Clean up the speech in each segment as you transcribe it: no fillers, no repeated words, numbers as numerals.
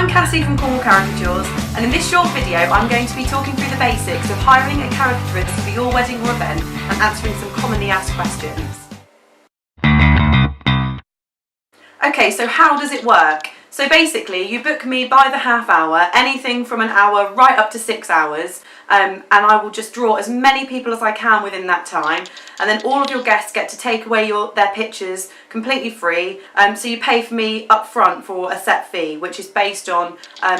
I'm Cassie from Cornwall Caricatures, and in this short video I'm going to be talking through the basics of hiring a caricaturist for your wedding or event and answering some commonly asked questions. Okay, so how does it work? So basically you book me by the half hour, anything from an hour right up to 6 hours, and I will just draw as many people as I can within that time, and then all of your guests get to take away their pictures completely free, so you pay for me up front for a set fee, which is based on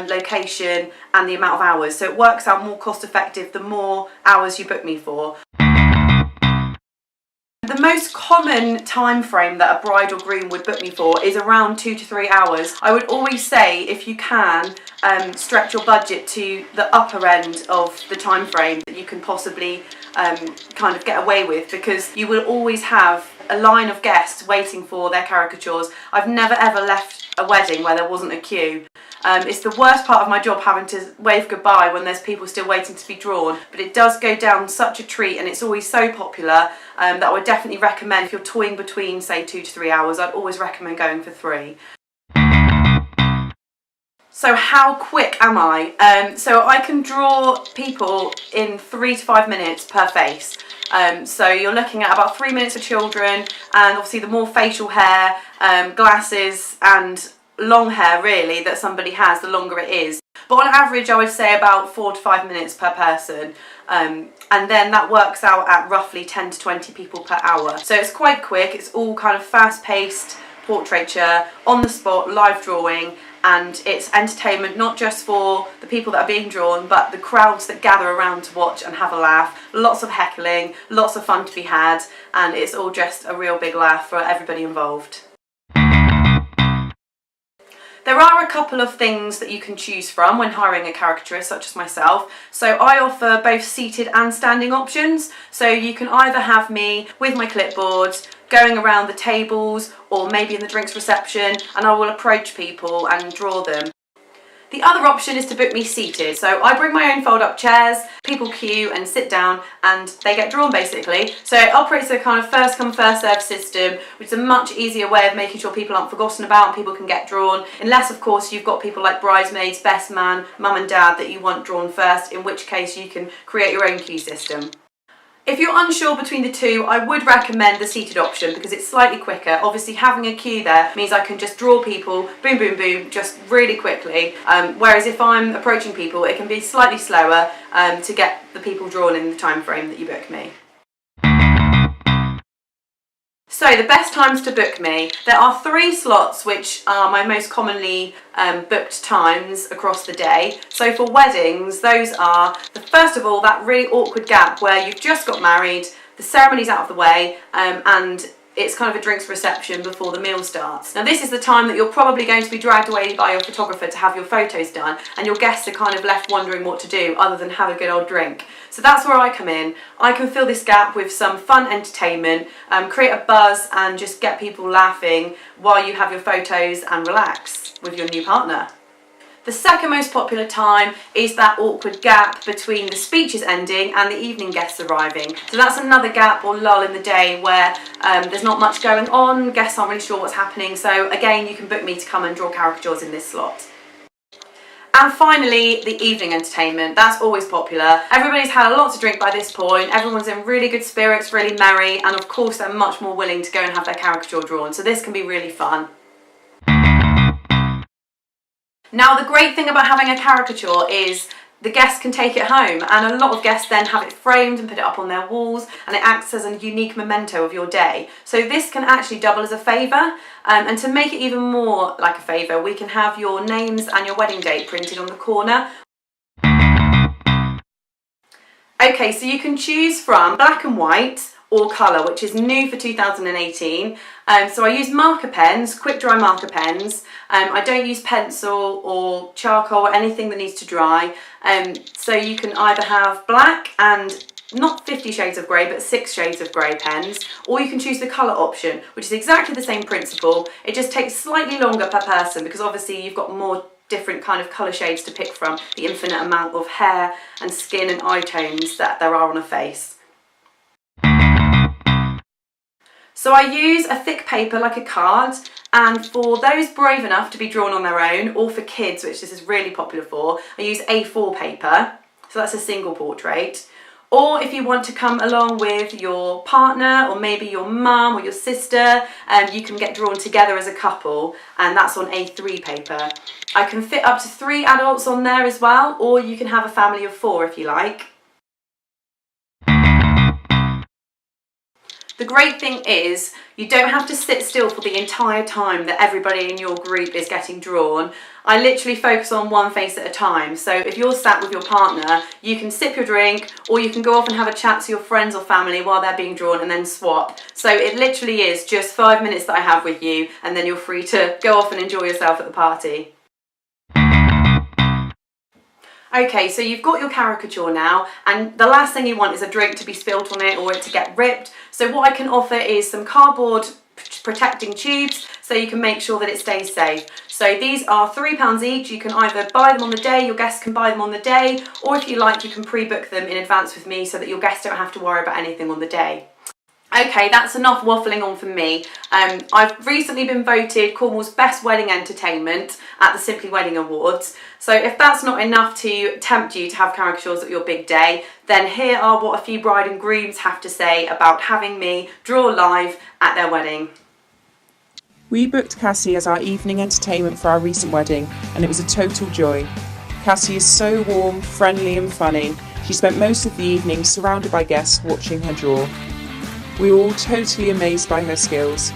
location and the amount of hours, so it works out more cost effective the more hours you book me for. The most common time frame that a bride or groom would book me for is around 2 to 3 hours. I would always say, if you can, stretch your budget to the upper end of the time frame that you can possibly kind of get away with, because you will always have a line of guests waiting for their caricatures. I've never ever left a wedding where there wasn't a queue. It's the worst part of my job, having to wave goodbye when there's people still waiting to be drawn, but it does go down such a treat and it's always so popular that I would definitely recommend, if you're toying between say 2 to 3 hours, I'd always recommend going for 3. So how quick am I? So I can draw people in 3 to 5 minutes per face. So you're looking at about 3 minutes for children, and obviously the more facial hair, glasses and long hair really that somebody has, the longer it is. But on average I would say about 4 to 5 minutes per person, and then that works out at roughly 10 to 20 people per hour. So it's quite quick, it's all kind of fast-paced portraiture, on the spot, live drawing, and it's entertainment not just for the people that are being drawn, but the crowds that gather around to watch and have a laugh. Lots of heckling, lots of fun to be had, and it's all just a real big laugh for everybody involved. There are a couple of things that you can choose from when hiring a caricaturist, such as myself. So I offer both seated and standing options. So you can either have me with my clipboard going around the tables, or maybe in the drinks reception, and I will approach people and draw them. The other option is to book me seated. So I bring my own fold-up chairs, people queue and sit down and they get drawn basically. So it operates a kind of first come first served system, which is a much easier way of making sure people aren't forgotten about and people can get drawn. Unless of course you've got people like bridesmaids, best man, mum and dad that you want drawn first, in which case you can create your own queue system. If you're unsure between the two, I would recommend the seated option because it's slightly quicker. Obviously having a queue there means I can just draw people, boom, boom, boom, just really quickly. Whereas if I'm approaching people, it can be slightly slower to get the people drawn in the time frame that you book me. So the best times to book me, there are 3 slots which are my most commonly booked times across the day. So for weddings, those are, first of all, that really awkward gap where you've just got married, the ceremony's out of the way, and it's kind of a drinks reception before the meal starts. Now this is the time that you're probably going to be dragged away by your photographer to have your photos done, and your guests are kind of left wondering what to do other than have a good old drink. So that's where I come in. I can fill this gap with some fun entertainment, create a buzz and just get people laughing while you have your photos and relax with your new partner. The second most popular time is that awkward gap between the speeches ending and the evening guests arriving. So that's another gap or lull in the day where there's not much going on, guests aren't really sure what's happening, so again you can book me to come and draw caricatures in this slot. And finally, the evening entertainment. That's always popular. Everybody's had a lot to drink by this point, everyone's in really good spirits, really merry, and of course they're much more willing to go and have their caricature drawn, so this can be really fun. Now the great thing about having a caricature is the guests can take it home, and a lot of guests then have it framed and put it up on their walls, and it acts as a unique memento of your day. So this can actually double as a favour, and to make it even more like a favour, we can have your names and your wedding date printed on the corner. Okay, so you can choose from black and white or colour, which is new for 2018. So I use marker pens, quick dry marker pens. I don't use pencil or charcoal or anything that needs to dry. So you can either have black and not 50 shades of grey, but 6 shades of grey pens, or you can choose the colour option, which is exactly the same principle. It just takes slightly longer per person because obviously you've got more different kind of colour shades to pick from, the infinite amount of hair and skin and eye tones that there are on a face. So I use a thick paper like a card, And for those brave enough to be drawn on their own, or for kids, which this is really popular for, I use A4 paper, so that's a single portrait. Or if you want to come along with your partner or maybe your mum or your sister, you can get drawn together as a couple, and that's on A3 paper. I can fit up to 3 adults on there as well, or you can have a family of 4 if you like. The great thing is you don't have to sit still for the entire time that everybody in your group is getting drawn. I literally focus on one face at a time. So if you're sat with your partner, you can sip your drink, or you can go off and have a chat to your friends or family while they're being drawn and then swap. So it literally is just 5 minutes that I have with you, and then you're free to go off and enjoy yourself at the party. Okay, so you've got your caricature now, and the last thing you want is a drink to be spilt on it or it to get ripped. So what I can offer is some cardboard protecting tubes so you can make sure that it stays safe. So these are £3 each. You can either buy them on the day, your guests can buy them on the day, or if you like, you can pre-book them in advance with me so that your guests don't have to worry about anything on the day. Okay, that's enough waffling on from me. I've recently been voted Cornwall's best wedding entertainment at the Simply Wedding Awards. So if that's not enough to tempt you to have caricatures at your big day, then here are what a few bride and grooms have to say about having me draw live at their wedding. We booked Cassie as our evening entertainment for our recent wedding, and it was a total joy. Cassie is so warm, friendly and funny. She spent most of the evening surrounded by guests watching her draw. We were all totally amazed by her skills.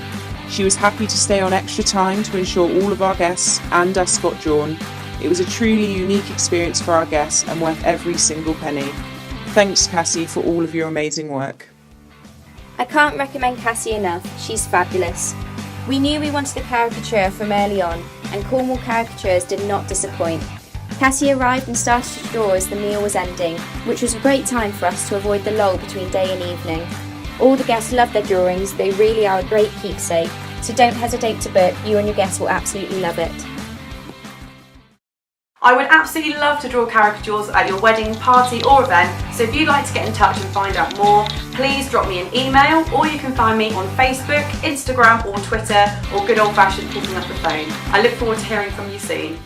She was happy to stay on extra time to ensure all of our guests and us got drawn. It was a truly unique experience for our guests and worth every single penny. Thanks, Cassie, for all of your amazing work. I can't recommend Cassie enough. She's fabulous. We knew we wanted a caricature from early on, and Cornwall Caricatures did not disappoint. Cassie arrived and started to draw as the meal was ending, which was a great time for us to avoid the lull between day and evening. All the guests love their drawings, they really are a great keepsake, so don't hesitate to book, you and your guests will absolutely love it. I would absolutely love to draw caricatures at your wedding, party or event, so if you'd like to get in touch and find out more, please drop me an email, or you can find me on Facebook, Instagram or Twitter, or good old fashioned picking up the phone. I look forward to hearing from you soon.